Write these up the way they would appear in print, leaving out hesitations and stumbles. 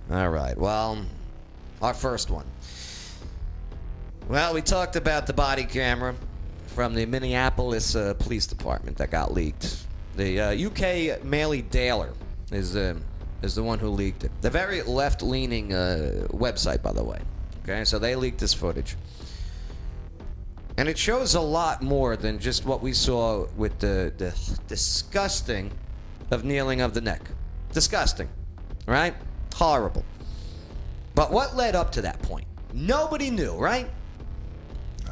All right. Well, our first one. Well, we talked about the body camera from the Minneapolis Police Department that got leaked. The UK Maily Daler is the one who leaked it. The very left-leaning website, by the way. Okay, so they leaked this footage. And it shows a lot more than just what we saw with the disgusting of kneeling of the neck. Disgusting, right? Horrible. But what led up to that point? Nobody knew, right?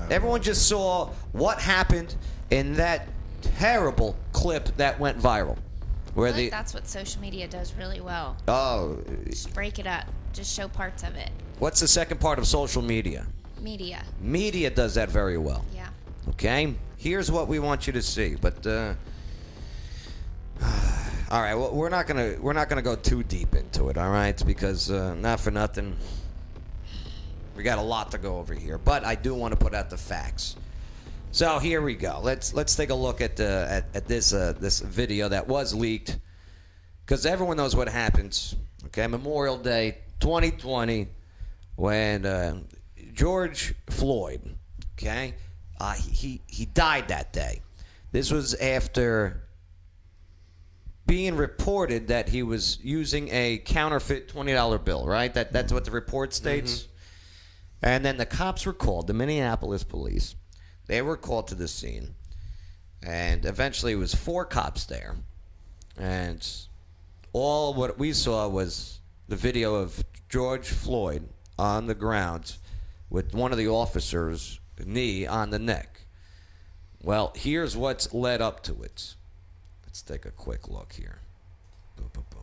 Everyone just saw what happened in that terrible clip that went viral. Where That's what social media does really well. Oh. Just break it up. Just show parts of it. What's the second part of social media? Media. Media does that very well. Yeah. Okay? Here's what we want you to see, but all right, well, we're not gonna go too deep into it, all right? Because not for nothing, we got a lot to go over here. But I do want to put out the facts. So here we go. Let's take a look at this video that was leaked, because everyone knows what happens. Okay, Memorial Day 2020, when George Floyd, okay, he died that day. This was after being reported that he was using a counterfeit $20 bill, right? That's what the report states. Mm-hmm. And then the cops were called, the Minneapolis police. They were called to the scene. And eventually it was 4 cops there. And all what we saw was the video of George Floyd on the ground with one of the officers' knee on the neck. Well, here's what's led up to it. Let's take a quick look here. Boom, boom, boom.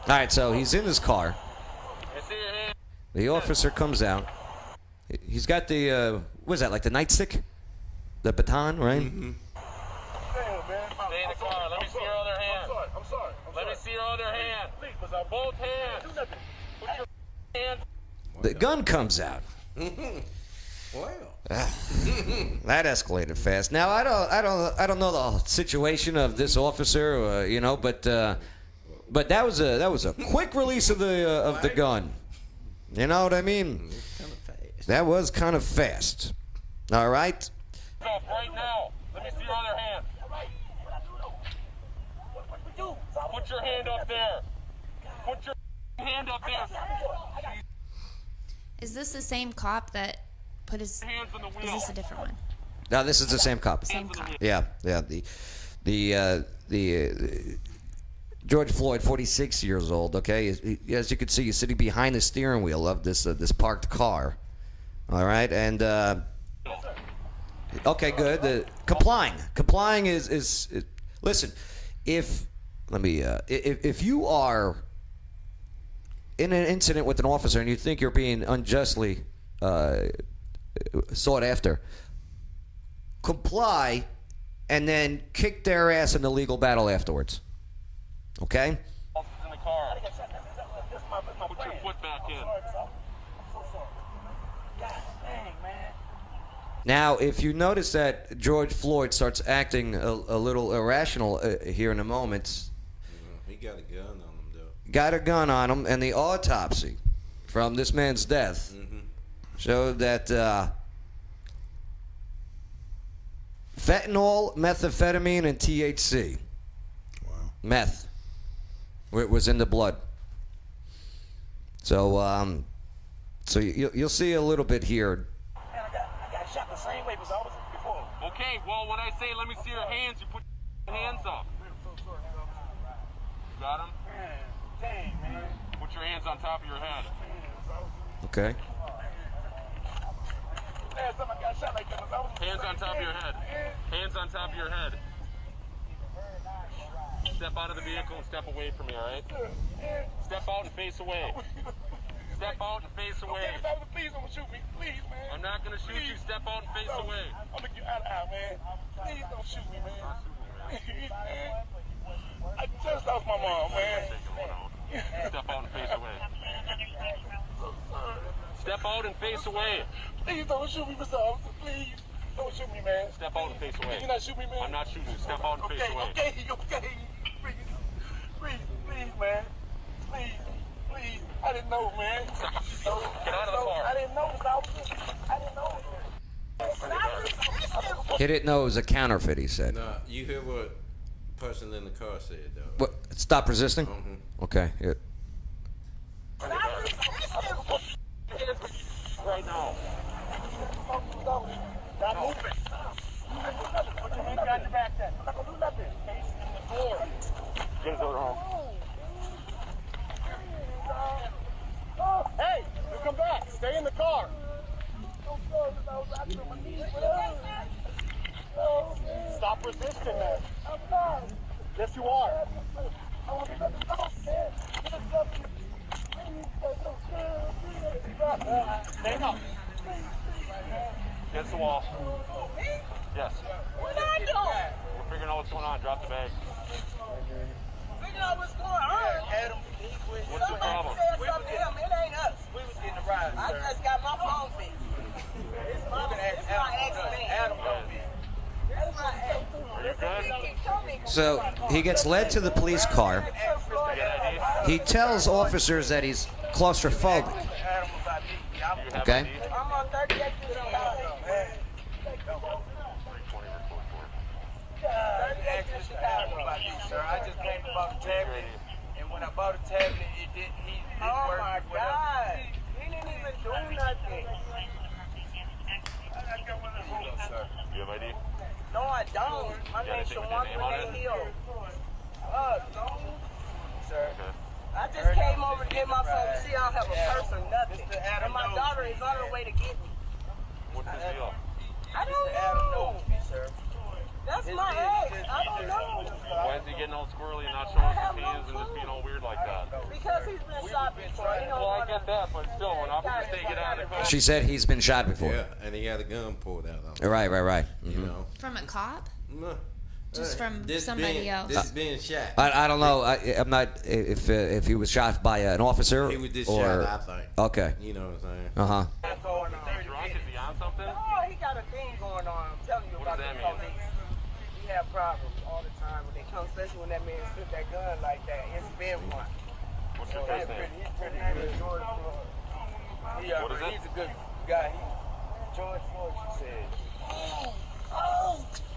All right, so he's in his car. The officer comes out. He's got the, what is that, like the nightstick? The baton, right? Mm-hmm. Stay in the car. Let me see your other hand. I'm sorry. Let me see your other hand. Both hands. Put your hands. The gun comes out. Wow. That escalated fast. Now I don't know the situation of this officer, but that was a quick release of the gun. You know what I mean? That was kind of fast. All right. Stop right now. Let me see your other hand. Put your hand up there. Put your hand up there. Is this the same cop that put his Hands on the wheel. Is this a different one? No, this is the same cop. Same cop. Yeah. The George Floyd, 46 years old. Okay, as you can see, he's sitting behind the steering wheel of this parked car. All right, and okay, good. Complying is listen. If you are in an incident with an officer and you think you're being unjustly sought after, comply and then kick their ass in the legal battle afterwards. Okay? In the car. Put your foot back in. Now, if you notice that George Floyd starts acting a little irrational here in a moment. He got a gun on him, though. Got a gun on him, and the autopsy from this man's death showed that fentanyl, methamphetamine, and THC. Wow. Meth was in the blood. So, you'll see a little bit here. I got shot the same way as I was before. Okay, well, when I say let me see your hands, you put your hands up. Got him? Dang, man. Put your hands on top of your head. Okay. Hands on top of your head. Hands on top of your head. Step out of the vehicle and step away from me, all right? Step out and face away. Step out and face away. Please don't shoot me. Please, man. I'm not going to shoot you. Step out and face away. I'm going to get out of here, man. Please don't shoot me, man. Please, man. I just lost my mom, man. Step out and face away. Step out and face away. Please don't shoot me, Mr. Officer, please. Don't shoot me, man. Step out and face away. Can you not shoot me, man? I'm not shooting you. Step out and face away. Okay. Please, man. Please. I didn't know, man. Get out of the car. I didn't know, officer. I didn't know. He didn't know it was a counterfeit, he said. Nah, you hear what person in the car said, though? What? Stop resisting? Okay. Yeah. Right now. Stop moving. Put your hand behind your back then. I'm not going to do nothing. Face in the door. Get his over home. Hey, you come back. Stay in the car. Stop resisting, man. Yes, you are. Stand up. Against the wall. Yes. What I doing? We're figuring out what's going on. Drop the bag. Figure out what's going on. Adam, What's the problem? Said something to him. It ain't us. we was getting a ride, I sir. just got my phone fixed. It's my ex-man. Adam told me. It's my ex. Are you good? He keep telling me. So he gets led to the police car. He tells officers that he's claustrophobic. Adam was like, Okay. I'm on 38 years old. 38 years old. sir. I just came to buy a tablet, and when I bought a tablet, it didn't. He didn't Oh work. my God. He didn't even do nothing. Sir. You have ID? No, I don't. My Yeah, name's they think with Shawan your name on it? Hill. No. Sir. I just came over to get my phone to see I don't have a purse or nothing. Mr. Adam And my knows daughter me, is on her sir. way to get me. What's the deal? I Mr. don't Adam know. knows me, sir. That's my ex. I don't know. Why is he getting all squirrely and not showing his hands and just being all weird like that? Because he's been shot before. He don't Well, I wanna- get that, but still, when officers say get out of the car. She said he's been shot before. Yeah, and he had a gun pulled out. Right. You know. From a cop? No. Just from This somebody being, else. This is being shot. I don't know. I'm not if he was shot by an officer He was just or shot, I think. okay. You know what I'm saying? Uh-huh. What's going on? Drunk? Is he on something? Oh, he got a thing going on. I'm telling you What about does the that mean? police. We have problems all the time when they come, especially when that man took that gun like that. It's been one. What's your first name? He's pretty good. George Floyd. What is it? He's a good guy. George Floyd, she said.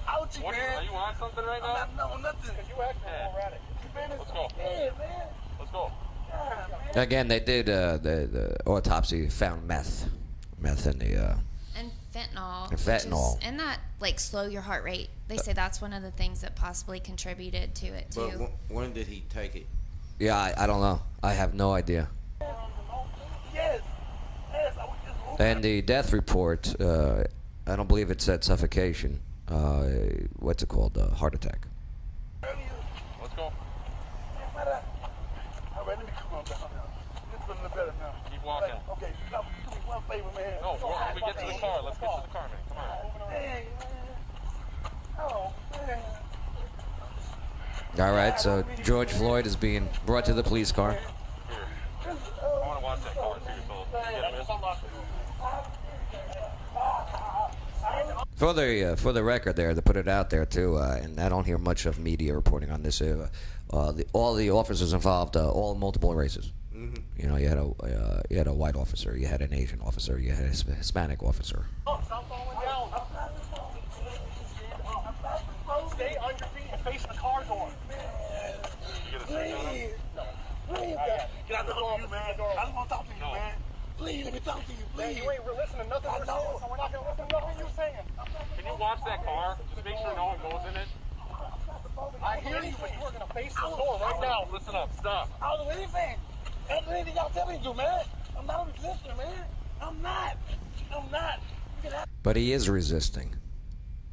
Ouchie, What, man. are you on something right I'm now? not, no, nothing. You acting Yeah. already. You been Let's go. Yeah, man. Let's go. Again, they did the autopsy found meth in the And fentanyl. And fentanyl. And that, like, slow your heart rate. They say that's one of the things that possibly contributed to it, But too. when did he take it? yeah. I don't know. I have no idea. Yes. Yes, I was just And the death report, I don't believe it said suffocation. What's it called? Heart attack. Let's go. All right, let me come on down now. It's feeling better now. Keep walking. Okay, now, do me one favor, man. No, when we get to the car, let's get to the car, man. Come on. Hey, man. Oh, man. All right. So George Floyd is being brought to the police car. Here. I want to watch that car, too, so get him in. For the record, there to put it out there too, and I don't hear much of media reporting on this. All the officers involved, all multiple races. You know, you had a white officer, you had an Asian officer, you had a Hispanic officer. Stop falling down. Stay on your feet and face the car door. You get a seat on him? Please, get out the door, man. I don't want to talk to you, man. Please, let me talk to you, please. You ain't listening to nothing we're saying, so we're not going to listen to nothing you're saying. Can you watch that car? Just make sure no one goes in it. I hear you, but you are going to face the door right now. Listen up. Stop. I'll do anything. I'll do anything y'all tell me to do, man. I'm not a resistor, man. I'm not. I'm not. You can ask But he is resisting.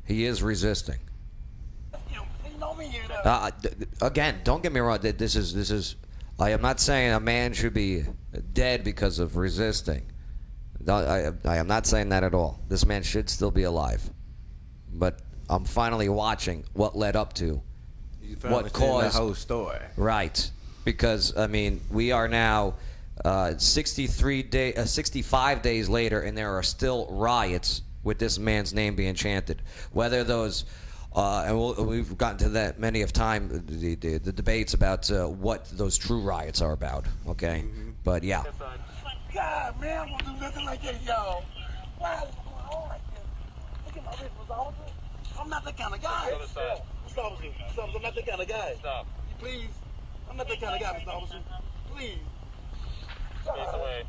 He is resisting. him. You know me, you know. Again, don't get me wrong. This is. I am not saying a man should be dead because of resisting. I am not saying that at all. This man should still be alive. But I'm finally watching what led up to You what caused the whole story. right. Because I mean, we are now 65 days later, and there are still riots with this man's name being chanted. Whether those, we've gotten to that many of time, the debates about what those true riots are about. Okay, but yeah. God, man, I won't do nothing like that, y'all. Why is it going on like this? Look at my wrist, Mr. Officer. I'm not that kind of guy. Mr. Officer, I'm not that kind of guy. Stop. Please. I'm not that kind of guy, Mr. Officer. Please. Face away.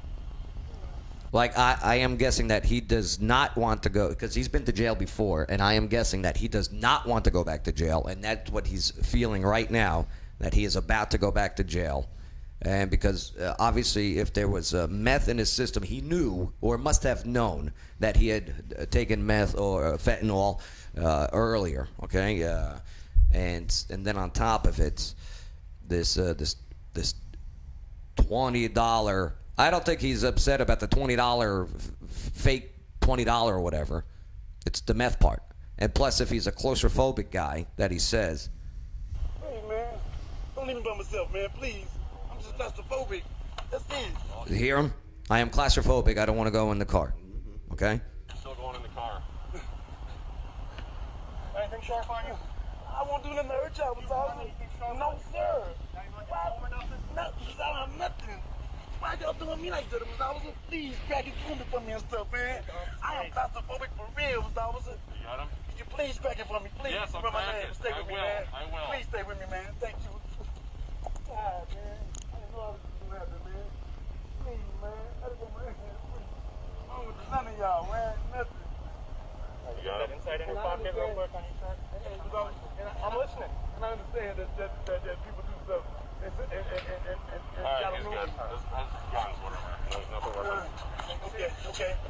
Like, I am guessing that he does not want to go, because he's been to jail before, and I am guessing that he does not want to go back to jail, and that's what he's feeling right now, that he is about to go back to jail. And because obviously if there was meth in his system, he knew or must have known that he had taken meth or fentanyl earlier, okay? And then on top of it, this $20, I don't think he's upset about the $20 fake $20 or whatever. It's the meth part. And plus, if he's a claustrophobic guy that he says. Hey, man. Don't leave me by myself, man. Please. I'm just claustrophobic. That's it. You hear him? I am claustrophobic. I don't want to go in the car. Okay? Still going in the car. Anything sharp on you? I won't do nothing to hurt y'all, Mr. Officer. No, sir. Why? Nothing. I don't have nothing. Why y'all doing me like that, Mr. Officer? Please crack it for me and stuff, man. I am claustrophobic for real, Mr. Officer. You got him? Could you please crack it for me, please? Yes, I'm Remember my cracking. name. Stay with me, man. I will. Please stay with me, man. Thank you. God, man. I didn't know I was doing that, man. Please, man. I didn't want my hand. Please. I don't want none of y'all, man. Nothing. You got it? Inside in your pocket real quick on your shirt. I'm listening. And I understand that people do stuff. All right, he's good. That's guns, whatever. There's nothing worth it.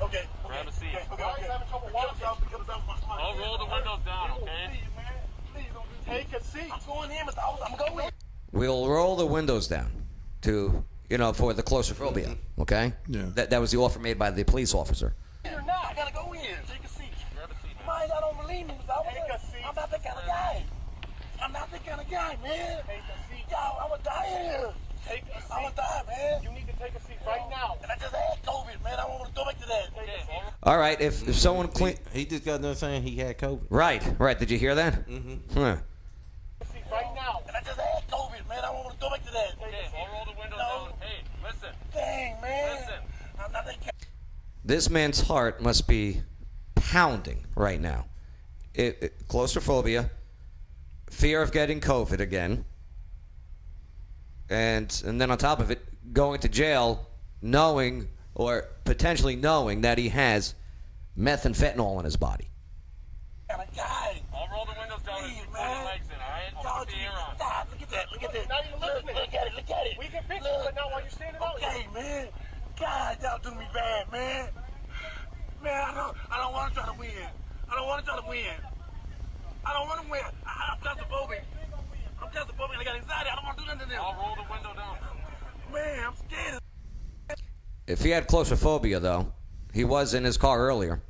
Okay. Grab a seat. Okay. I'll roll the windows down, okay? Please don't take a seat. I'm going in, Mr. Officer. I'm going in. We'll roll the windows down to, for the claustrophobia, okay? Yeah. That was the offer made by the police officer. You're not. I gotta go in. Take a seat. Grab a seat, man. Mind, y'all don't believe me, Mr. Officer. Take a seat. I'm not that kind of guy. I'm not that kind of guy, man. Take a seat. Y'all, I'm gonna die here. Take a seat. I'm gonna die, man. You need to take a seat right now. And I just had COVID, man. I don't want to go back to that. Take a seat. All right, if someone clean... He just got done saying he had COVID. Right. Did you hear that? Mm-hmm. Huh. Right now. And I just had COVID, man. I don't want to go back to that. Okay, I'll roll the windows down. Hey, listen. Dang, man. Listen. I'm not that kind. This man's heart must be pounding right now. Claustrophobia, fear of getting COVID again, and then on top of it, going to jail knowing or potentially knowing that he has meth and fentanyl in his body. Kind of guy. I'll roll the windows down and Please, put your man. legs in, all right? Y'all Put the air on. stop. Look at that. Now you're listening. Look at it. We can fix it, but not while you're standing out here. Okay, man. God, y'all do me bad, man. Man, I don't want to try to win. I don't want to win. I'm claustrophobic. I got anxiety. I don't want to do nothing to them. I'll roll the window down. Man, I'm scared. If he had claustrophobia, though, he was in his car earlier,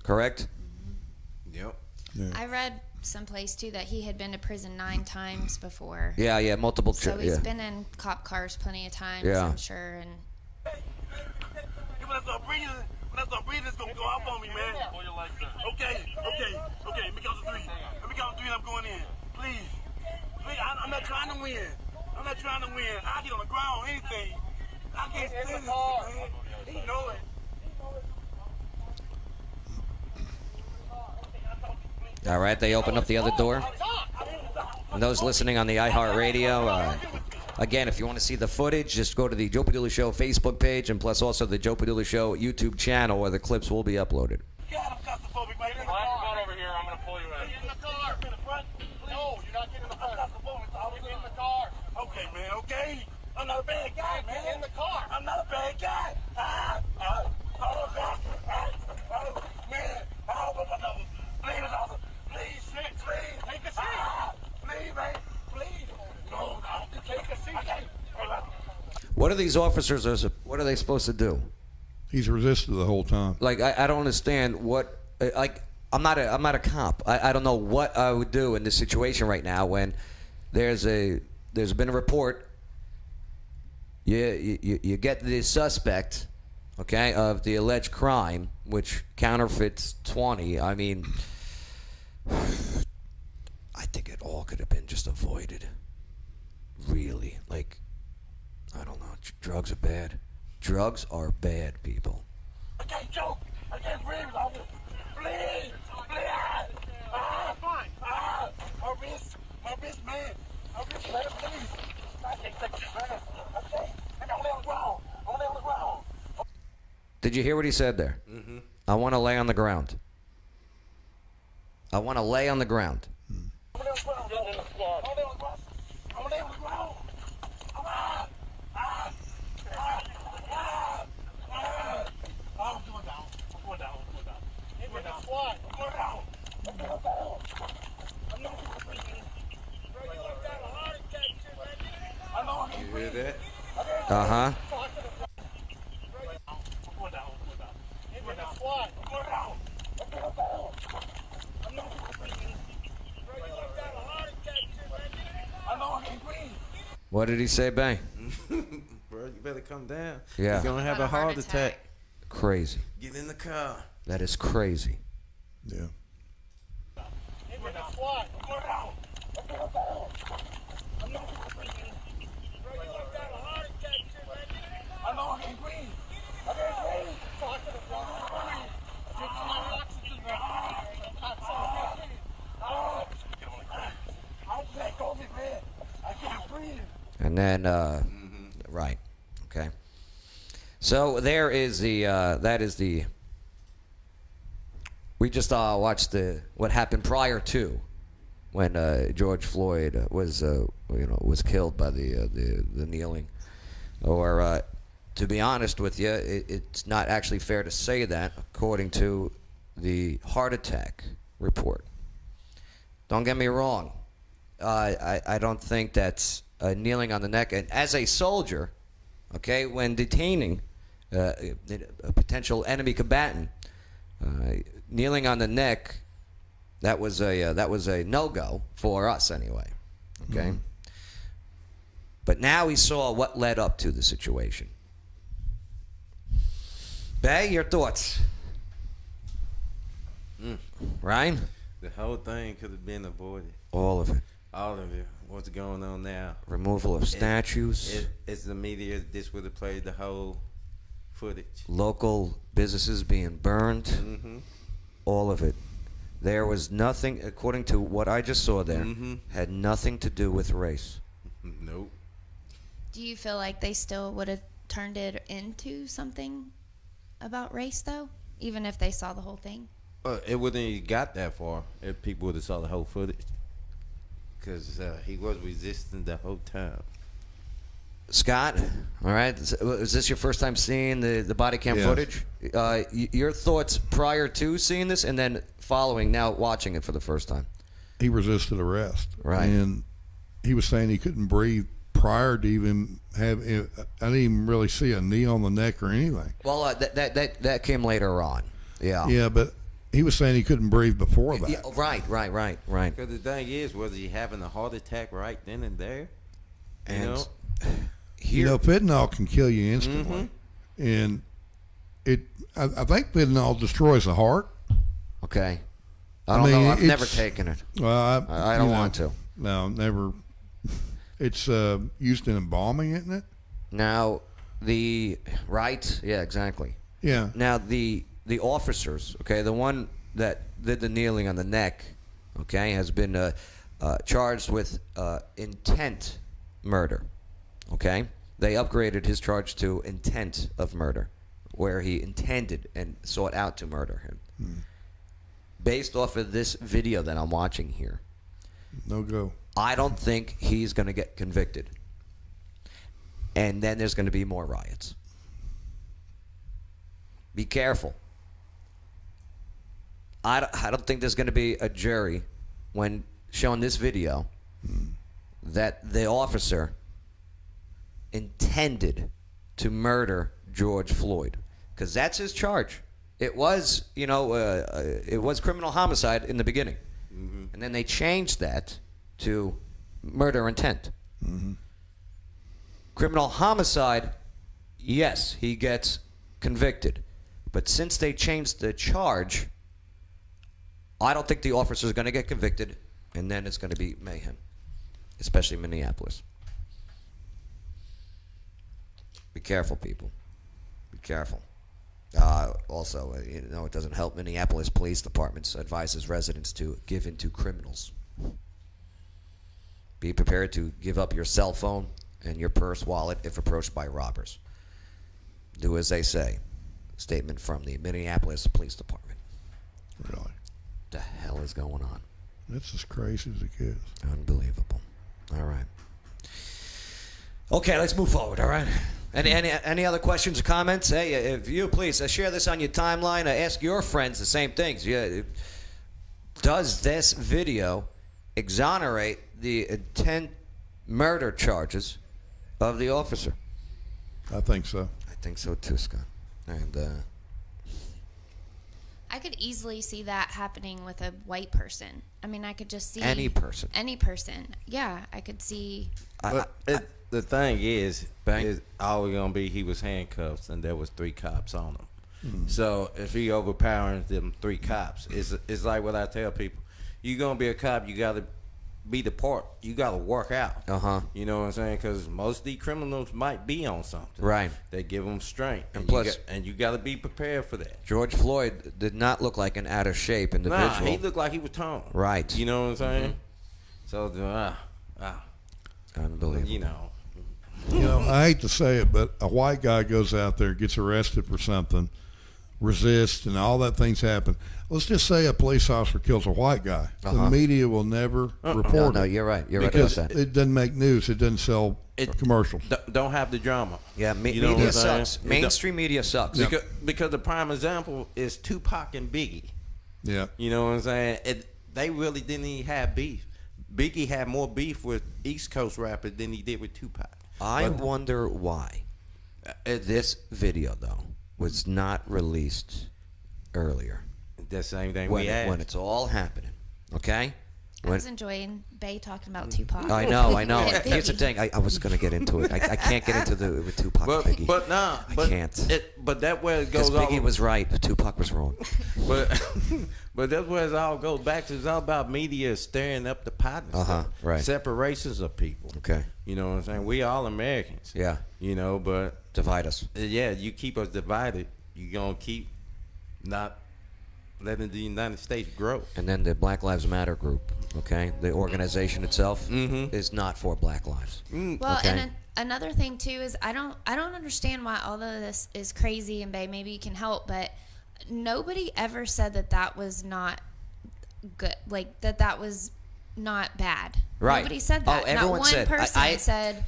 correct? Yep. Yeah. I read someplace too that he had been to prison 9 times before. Yeah, multiple So trips. he's Yeah. been in cop cars plenty of times, Yeah. I'm sure. And When I start breathing, it's going to go off on me, man. Pull your legs in. Okay. Let me count to 3. And I'm going in. Please. I'm not trying to win. I get on the ground, anything. I can't stand this, man. He know it. All right, they opened up the other door. And those listening on the iHeartRadio, again, if you want to see the footage, just go to the Joe Padula Show Facebook page and plus also the Joe Padula Show YouTube channel where the clips will be uploaded. God, I'm claustrophobic, man. Slide your butt over here. I'm going to pull you in. Get in the car. In the front. No, you're not getting in the car. I'm claustrophobic. Get in the car. Okay, man. Okay. I'm not a bad guy, man. Get in the car. I'm not a bad guy. Man. Please, take a seat. Please, man. Please. No. Take a seat. What are these officers, what are they supposed to do? He's resisted the whole time. Like, I don't understand what, like, I'm not a cop. I don't know what I would do in this situation right now when there's been a report. You get the suspect, okay, of the alleged crime, which counterfeits 20. I mean, I think it all could have been just avoided. Really. Like, I don't know. Drugs are bad. Drugs are bad, people. I can't choke. I can't breathe. Please. Fine. My wrist, man. My wrist, man, please. I can't take this, man. I can't. I'm only on the ground. Only on the ground. Did you hear what he said there? Mm-hmm. I want to lay on the ground. I want to lay on the ground. Only on the ground. Only on the ground. Only on the ground. I'm going down. I'm going down. I'm going down. What? I'm going down. I'm going down. I'm not going to breathe. Bro, you looked at a heart attack, man. I know I can't You hear breathe. that? Uh-huh. What did he say, Bang? Bro, you better come down. Yeah. You're going to have a heart attack. Crazy. Get in the car. That is crazy. Yeah. I know I can't breathe. I can't breathe. Get some oxygen, man. I'm back on me, man. I can't breathe. And then, right. Okay. So there is the, that is the, we just watched what happened prior to when George Floyd was, was killed by the kneeling. Or, to be honest with you, it's not actually fair to say that, according to the heart attack report. Don't get me wrong. I don't think that's kneeling on the neck. And as a soldier, okay, when detaining a potential enemy combatant, kneeling on the neck, that was a no-go for us anyway. Okay. Mm-hmm. But now he saw what led up to the situation. Bay, your thoughts? Ryan? The whole thing could have been avoided. All of it. All of it. What's going on now? Removal of statues. It's the media. This would have played the whole footage. Local businesses being burned. Mm-hmm. All of it. There was nothing, according to what I just saw there, had nothing to do with race. Nope. Do you feel like they still would have turned it into something about race, though, even if they saw the whole thing? It wouldn't even got that far if people would have saw the whole footage. Because he was resisting the whole time. Scott, all right, is this your first time seeing the body cam Yes. footage? Your thoughts prior to seeing this and then following, now watching it for the first time? He resisted arrest. Right. And he was saying he couldn't breathe prior to even have. I didn't even really see a knee on the neck or anything. Well, that came later on. Yeah. Yeah, but he was saying he couldn't breathe before that. Yeah, right. Because the thing is, was he having a heart attack right then and there? And You know? You know, fentanyl can kill you instantly, and I think fentanyl destroys the heart. Okay. I don't know. I've never taken it. Well, I don't want to. No, never. It's used in embalming, isn't it? Now, right? Yeah, exactly. Yeah. Now, the officers, okay, the one that did the kneeling on the neck, okay, has been charged with intent murder, okay? They upgraded his charge to intent of murder, where he intended and sought out to murder him. Based off of this video that I'm watching here, No go. I don't think he's going to get convicted. And then there's going to be more riots. Be careful. I don't think there's going to be a jury when showing this video that the officer intended to murder George Floyd, because that's his charge. It was, it was criminal homicide in the beginning, and then they changed that to murder intent. Criminal homicide, yes, he gets convicted, But since they changed the charge, I don't think the officer is going to get convicted, and then it's going to be mayhem, especially Minneapolis. Be careful, people. Be careful. Also, it doesn't help. Minneapolis Police Department advises residents to give in to criminals. Be prepared to give up your cell phone and your purse wallet if approached by robbers. Do as they say. Statement from the Minneapolis Police Department. Really? What the hell is going on? That's as crazy as it gets. Unbelievable. All right. Okay, let's move forward, all right? Any other questions or comments? Hey, if you please share this on your timeline. Ask your friends the same things. Yeah. Does this video exonerate the intent murder charges of the officer? I think so. I think so too, Scott. And I could easily see that happening with a white person. I mean, I could just see any person. Any person. Yeah, I could see. The thing is Bang. always gonna be he was handcuffed and there was 3 cops on him. So if he overpowering them 3 cops, it's like what I tell people: you gonna be a cop, you gotta be the part. You gotta work out. You know what I'm saying? Because most of these criminals might be on something. Right. They give them strength, And plus, you gotta be prepared for that. George Floyd did not look like an out of shape individual. Nah, he looked like he was toned. Right. You know what I'm saying? So Unbelievable. You know, I hate to say it, but a white guy goes out there, gets arrested for something, resists, and all that things happen. Let's just say a police officer kills a white guy. The media will never report No, it. you're right. You're Because right about that. it doesn't make news. It doesn't sell commercials. don't have the drama. Yeah, You know what media I'm saying? sucks. Mainstream media sucks. Because the prime example is Tupac and Biggie. Yeah. You know what I'm saying? They really didn't even have beef. Biggie had more beef with East Coast rappers than he did with Tupac. I wonder why this video, though, was not released earlier. The same thing When, we had. when it's all happening, okay? I was enjoying Bay talking about Tupac. I know. Yeah, Here's the Biggie. thing. I was going to get into it. I can't get into the with Tupac and Biggie. But nah, I can't. But that where it Because goes Biggie all. was right, but Tupac was wrong. But that's where it all goes back to. It's all about media stirring up the pot and stuff. Right. Separations of people. Okay. You know what I'm saying? We all Americans. Yeah. You know, but Divide us. yeah, you keep us divided, you're gonna keep not letting the United States grow. And then the Black Lives Matter group, okay? The organization itself is not for Black lives. Well, Okay. and another thing too is I don't understand why all of this is crazy, and Bay, maybe you can help, but nobody ever said that was not good, like that was not bad. Right. Nobody said that. Oh, everyone not one said- person said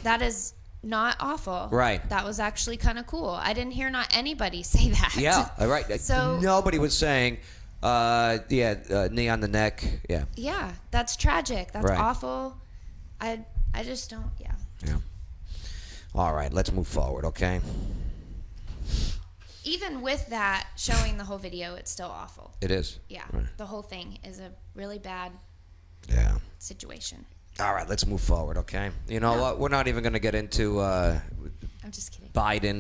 that is not awful. Right. That was actually kind of cool. I didn't hear not anybody say that. Yeah, right. So nobody was saying, knee on the neck. Yeah. yeah, that's tragic. That's Right. awful. I just don't. Yeah. Yeah. All right, let's move forward, okay? Even with that, showing the whole video, it's still awful. It is. Yeah, Right. the whole thing is a really bad Yeah. situation. All right, let's move forward, okay? You know what? We're not even going to get into I'm just kidding. Biden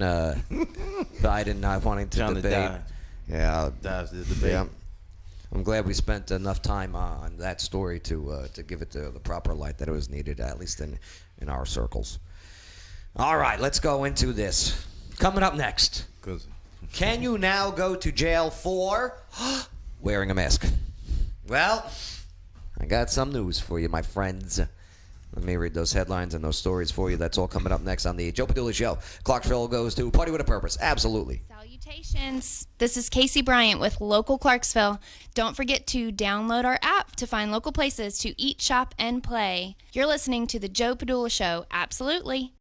Biden not wanting to Trying to debate. die. Yeah. That's the debate. Yeah. I'm glad we spent enough time on that story to give it the proper light that it was needed, at least in our circles. All right, let's go into this. Coming up next. 'Cause Can you now go to jail for wearing a mask? Well, I got some news for you, my friends. Let me read those headlines and those stories for you. That's all coming up next on the Joe Padula Show. Clarksville goes to Party with a Purpose. Absolutely. Salutations. This is Casey Bryant with Local Clarksville. Don't forget to download our app to find local places to eat, shop, and play. You're listening to the Joe Padula Show. Absolutely.